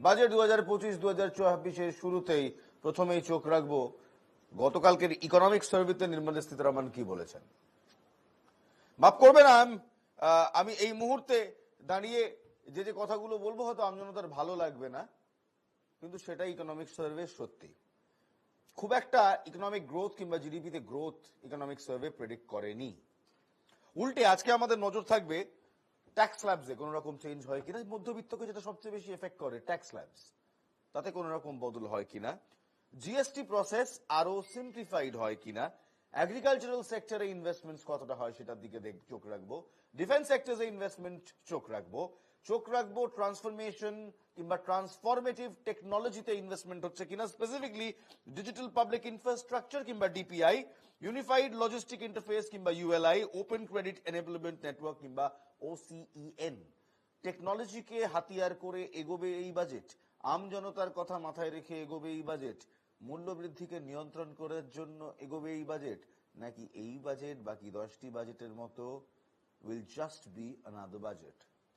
Budget 2025-2024 শুরুতেই প্রথমেই চোখ রাখবো গতকালকের ইকোনমিক সার্ভেতে নির্মলা সীতারামন কি বলেছেন। মাফ করবেন, আমি এই মুহূর্তে দাঁড়িয়ে যে কথাগুলো বলবো হয়তো আমজনতার ভালো লাগবে না, কিন্তু সেটা ইকোনমিক সার্ভে সত্যি। খুব একটা ইকোনমিক গ্রোথ কিংবা জিডিপিতে গ্রোথ ইকোনমিক সার্ভে প্রেডিক্ট করেনি। উল্টে আজকে আমাদের নজর থাকবে ট্যাক্স স্ল্যাবসে কোন রকম চেঞ্জ হয় কিনা, মধ্যবিত্তকে যেটা সবচেয়ে বেশি এফেক্ট করে ট্যাক্স স্ল্যাবস, তাতে কোন রকম বদল হয় কিনা, জিএসটি প্রসেস আরো সিম্পলিফাইড হয় কিনা, এগ্রিকালচারাল সেক্টরে ইনভেস্টমেন্টস কতটা হয় সেটার দিকে চোখ রাখবো, ডিফেন্স সেক্টরে ইনভেস্টমেন্ট চোখ রাখবো ট্রান্সফরমেশন কিংবা ট্রান্সফরমেটিভ টেকনোলজিতে ইনভেস্টমেন্ট হচ্ছে কিনা, স্পেসিফিকলি ডিজিটাল পাবলিক ইনফ্রাস্ট্রাকচার কিংবা ডিপিআই, ইউনিফাইড লজিস্টিক ইন্টারফেস কিংবা ইউএলআই, ওপেন ক্রেডিট এনেবলমেন্ট নেটওয়ার্ক কিংবা ওসিইএন। টেকনোলজিকে হাতিয়ার করে এগোবে এই বাজেট, আমজনতার কথা মাথায় রেখে এগোবে এই বাজেট, মূল্যবৃদ্ধিকে নিয়ন্ত্রণ করার জন্য এগোবে এই বাজেট, নাকি এই বাজেট বাকি 10টি বাজেটের মতো will just be another budget?